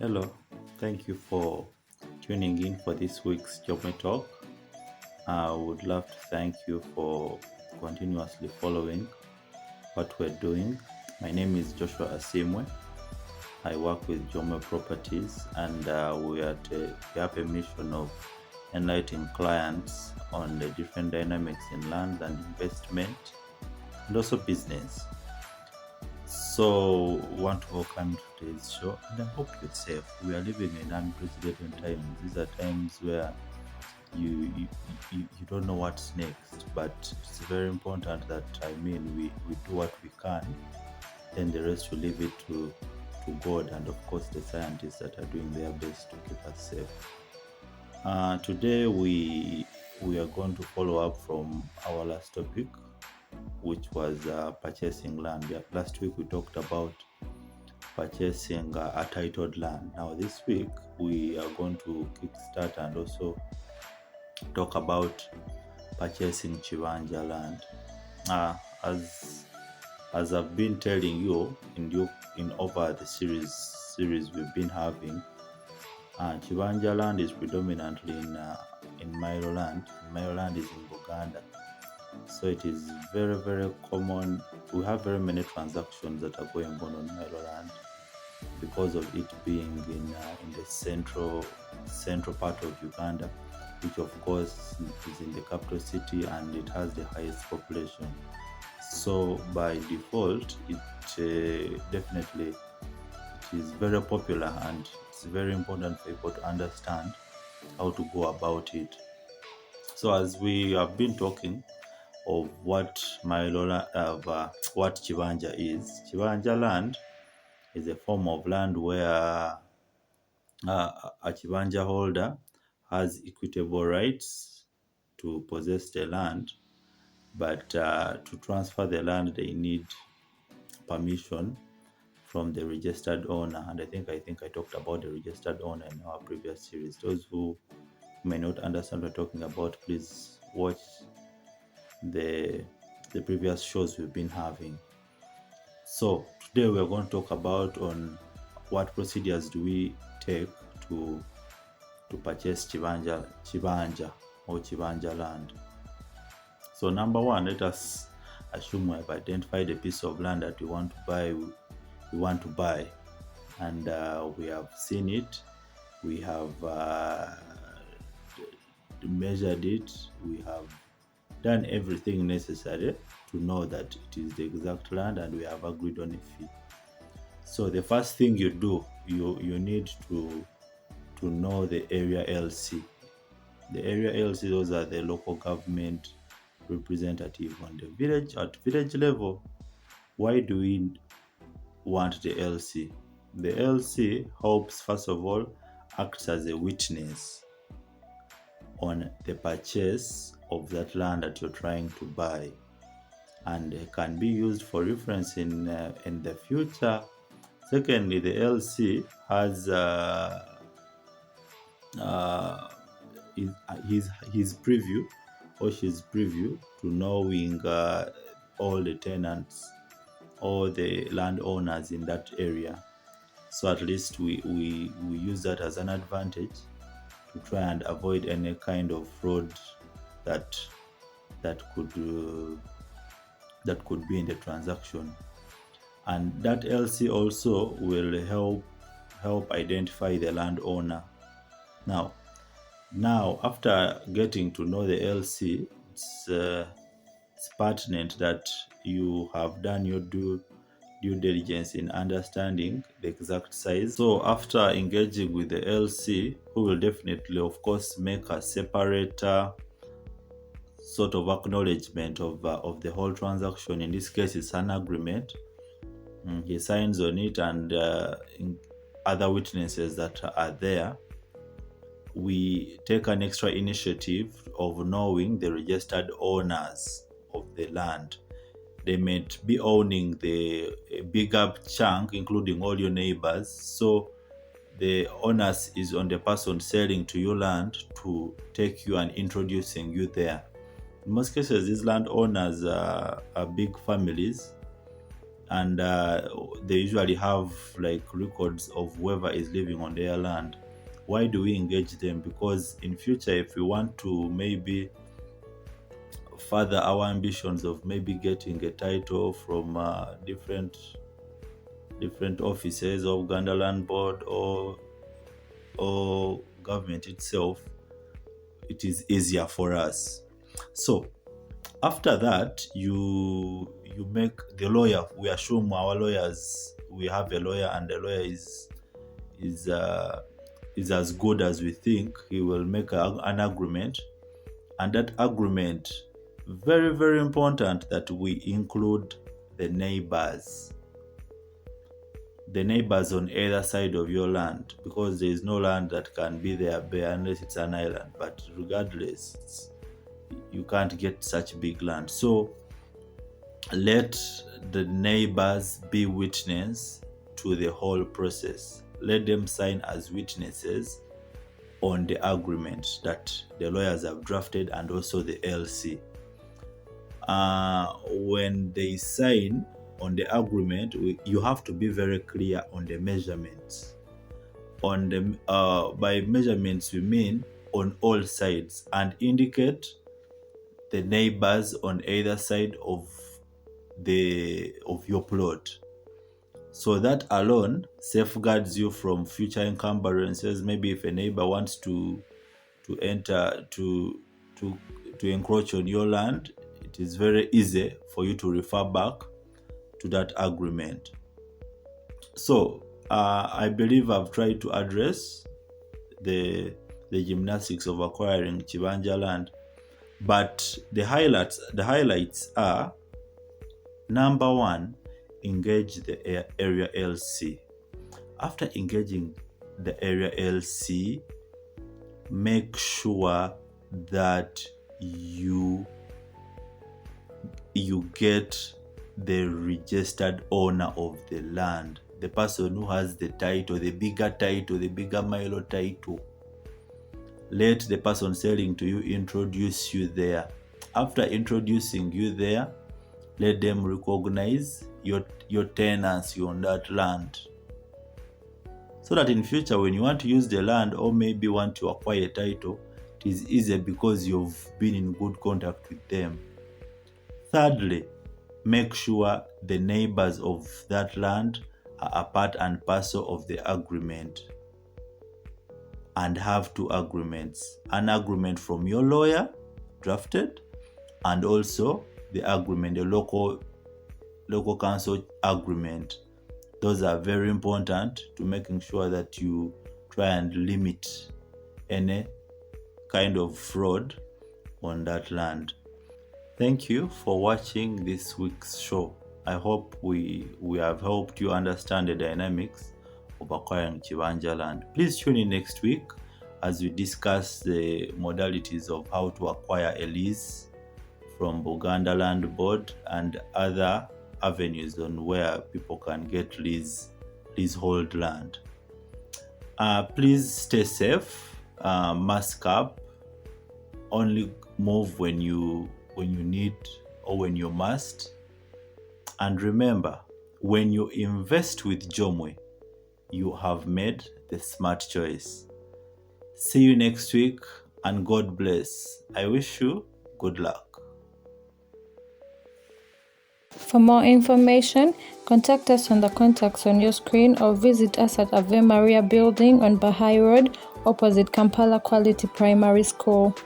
Hello, thank you for tuning in for this week's Job Talk. I would love to thank you for continuously following what we're doing. My name is Joshua Asiimwe. I work with Jome Properties, and we have a mission of enlightening clients on the different dynamics in land and investment, and also business. So, want to welcome to today's show, and I hope you're safe. We are living in unprecedented times. These are times where you don't know what's next, but it's very important that we do what we can, then the rest we leave it to God and of course the scientists that are doing their best to keep us safe. Today we are going to follow up from our last topic, which was purchasing land. Last week we talked about purchasing a titled land. Now this week we are going to kickstart and also talk about purchasing Kibanja land. As I've been telling you in over the series we've been having, Kibanja land is predominantly in Mailoland. Mailoland is in Uganda, so it is very, very common. We have very many transactions that are going on Mailoland because of it being in the central part of Uganda, which of course is in the capital city and it has the highest population. So by default, it definitely is very popular, and it's very important for people to understand how to go about it. So as we have been talking of what what Kibanja is, Kibanja land is a form of land where a Kibanja holder has equitable rights to possess the land, but to transfer the land they need permission from the registered owner. And I think I talked about the registered owner in our previous series. Those who may not understand what we're talking about, please watch the previous shows we've been having. So today we're going to talk about on what procedures do we take to purchase Kibanja or Kibanja land. So number one, let us assume we have identified a piece of land that we want to buy, and we have seen it, we have measured it, we have done everything necessary to know that it is the exact land, and we have agreed on a fee. So the first thing you do, you need to know the area LC. The area LC, those are the local government representative on the village, at village level. Why do we want the LC? The LC helps, first of all, acts as a witness on the purchase of that land that you're trying to buy, and it can be used for reference in the future. Secondly, the LC has his preview or his preview to knowing all the tenants, all the landowners in that area. So at least we use that as an advantage to try and avoid any kind of fraud that could be in the transaction. And that LC also will help identify the landowner. Now after getting to know the LC, it's pertinent that you have done your due diligence in understanding the exact size. So after engaging with the LC, who will definitely, of course, make a separate sort of acknowledgement of the whole transaction. In this case, it's an agreement. He signs on it, and other witnesses that are there. We take an extra initiative of knowing the registered owners of the land. They may be owning the bigger chunk, including all your neighbors. So the onus is on the person selling to you land to take you and introducing you there. In most cases, these landowners are big families, and they usually have like records of whoever is living on their land. Why do we engage them? Because in future, if we want to maybe further our ambitions of maybe getting a title from different offices of Uganda Land Board or government itself, it is easier for us. So after that, you make the lawyer. We assume our lawyers. We have a lawyer, and the lawyer is as good as we think. He will make an agreement, and that agreement, very, very important that we include the neighbors on either side of your land, because there is no land that can be there bare unless it's an island. But regardless, you can't get such big land. So let the neighbors be witness to the whole process. Let them sign as witnesses on the agreement that the lawyers have drafted, and also the LC. When they sign on the agreement, you have to be very clear on the measurements. By measurements, we mean on all sides, and indicate the neighbors on either side of your plot. So that alone safeguards you from future encumbrances. Maybe if a neighbor wants to enter to encroach on your land, it is very easy for you to refer back to that agreement. So I believe I've tried to address the gymnastics of acquiring Kibanja land, but the highlights are: number one, engage the area LC. After engaging the area LC, make sure that you get the registered owner of the land, the person who has the title, the bigger Milo title. Let the person selling to you introduce you there. After introducing you there, let them recognize your tenancy on that land, so that in future, when you want to use the land or maybe want to acquire a title, it is easier because you've been in good contact with them. Thirdly, make sure the neighbors of that land are a part and parcel of the agreement, and have two agreements: an agreement from your lawyer drafted, and also the agreement, the local council agreement. Those are very important to making sure that you try and limit any kind of fraud on that land. Thank you for watching this week's show. I hope we have helped you understand the dynamics of acquiring Kibanja land. Please tune in next week as we discuss the modalities of how to acquire a lease from Uganda Land Board and other avenues on where people can get leasehold land. Please stay safe, mask up, only move when you need or when you must. And remember, when you invest with Jomwe, you have made the smart choice. See you next week, and God bless. I wish you good luck. For more information, contact us on the contacts on your screen, or visit us at Ave Maria Building on Bahai Road, opposite Kampala Quality Primary School.